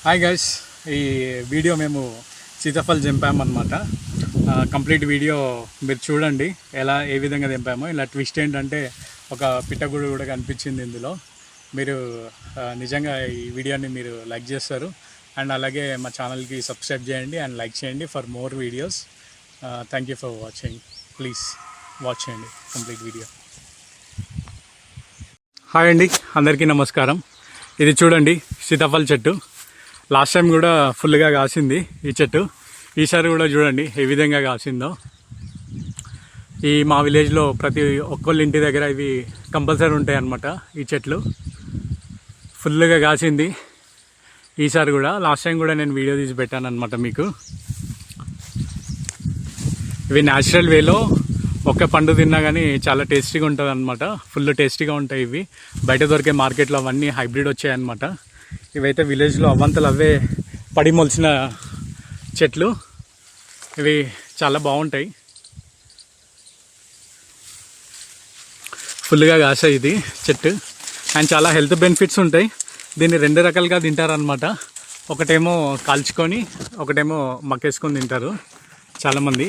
Hi guys, ఈ video మేము Sitaphal దింపామన్నమాట. Complete video మీరు చూడండి, ఏ విధంగా దింపామో. ఇలా ట్విస్ట్ ఏంటంటే ఒక పిట్టగూడు కూడా కనిపించింది ఇందులో. మీరు నిజంగా ఈ వీడియోని మీరు లైక్ చేస్తారు అండ్ అలాగే మా ఛానల్కి సబ్స్క్రైబ్ చేయండి అండ్ లైక్ చేయండి for more videos. Thank you for watching. Please watch చేయండి కంప్లీట్ వీడియో. హాయ్ అండి, అందరికీ నమస్కారం. ఇది చూడండి సీతాఫల్ చెట్టు. లాస్ట్ టైం కూడా ఫుల్గా కాసింది ఈ చెట్టు. ఈసారి కూడా చూడండి ఏ విధంగా కాసిందో. ఈ మా విలేజ్లో ప్రతి ఒక్కళ్ళ ఇంటి దగ్గర ఇవి కంపల్సరీ ఉంటాయి అన్నమాట. ఈ చెట్లు ఫుల్గా కాసింది ఈసారి కూడా. లాస్ట్ టైం కూడా నేను వీడియో తీసి పెట్టాను అనమాట మీకు. ఇవి న్యాచురల్ వేలో ఒక్క పండు తిన్నా కానీ చాలా టేస్టీగా ఉంటుంది అనమాట. ఫుల్ టేస్టీగా ఉంటాయి ఇవి. బయట దొరికే మార్కెట్లో అవన్నీ హైబ్రిడ్ వచ్చాయన్నమాట. ఇవైతే విలేజ్లో అవ్వంతలు అవే పడి మొలిచిన చెట్లు. ఇవి చాలా బాగుంటాయి, ఫుల్గా కాసాయి ఇది చెట్టు. అండ్ చాలా హెల్త్ బెనిఫిట్స్ ఉంటాయి. దీన్ని రెండు రకాలుగా తింటారనమాట. ఒకటేమో కాల్చుకొని, ఒకటేమో మక్కేసుకొని తింటారు చాలామంది.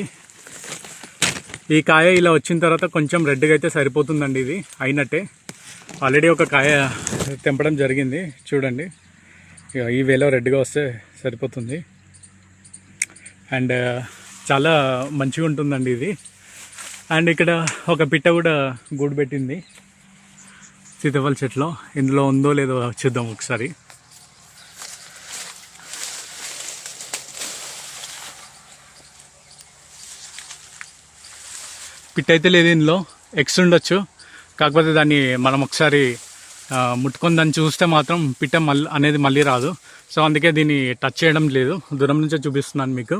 ఈ కాయ ఇలా వచ్చిన తర్వాత కొంచెం రెడ్గా అయితే సరిపోతుందండి. ఇది అయినట్టే. ఆల్రెడీ ఒక కాయ తెంపడం జరిగింది చూడండి. ఈ వేలో రెడ్గా వస్తే సరిపోతుంది. అండ్ చాలా మంచిగా ఉంటుందండి ఇది. అండ్ ఇక్కడ ఒక పిట్ట కూడా గూడు పెట్టింది సీతాఫల చెట్లో. ఇందులో ఉందో లేదో చూద్దాం ఒకసారి. పిట్ట అయితే లేదు ఇందులో, ఎగ్స్ ఉండొచ్చు. కాకపోతే దాన్ని మనం ఒకసారి ముట్టుకొని దాన్ని చూస్తే మాత్రం పిట్ట అనేది మళ్ళీ రాదు. సో అందుకే దీన్ని టచ్ చేయడం లేదు, దూరం నుంచే చూపిస్తున్నాను మీకు.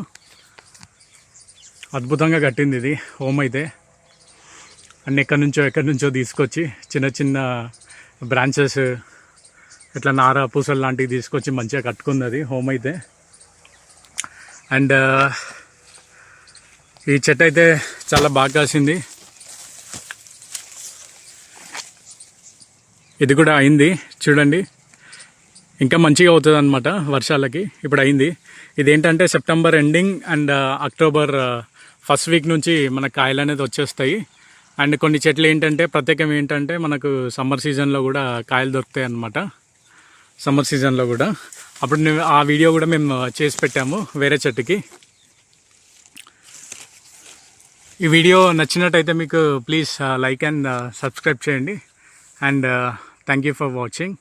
అద్భుతంగా కట్టింది ఇది హోమ్ అయితే. అన్ని ఎక్కడి నుంచో తీసుకొచ్చి చిన్న చిన్న బ్రాంచెస్ ఇట్లా నార పూసలు లాంటివి తీసుకొచ్చి మంచిగా కట్టుకుంది అది హోమ్ అయితే. అండ్ ఈ చెట్టు అయితే చాలా బాగా కాసింది. ఇది కూడా అయింది చూడండి. ఇంకా మంచిగా అవుతుంది అనమాట వర్షాలకి. ఇప్పుడు అయింది. ఇదేంటంటే September ending and October first week నుంచి మన కాయలు అనేది వచ్చేస్తాయి. అండ్ కొన్ని చెట్లు ఏంటంటే ప్రత్యేకం ఏంటంటే మనకు సమ్మర్ సీజన్లో కూడా కాయలు దొరుకుతాయి అన్నమాట. సమ్మర్ సీజన్లో కూడా అప్పుడు ఆ వీడియో కూడా మేము చేసి పెట్టాము వేరే చెట్టుకి. ఈ వీడియో నచ్చినట్టయితే మీకు ప్లీజ్ లైక్ అండ్ సబ్స్క్రైబ్ చేయండి. And thank you for watching.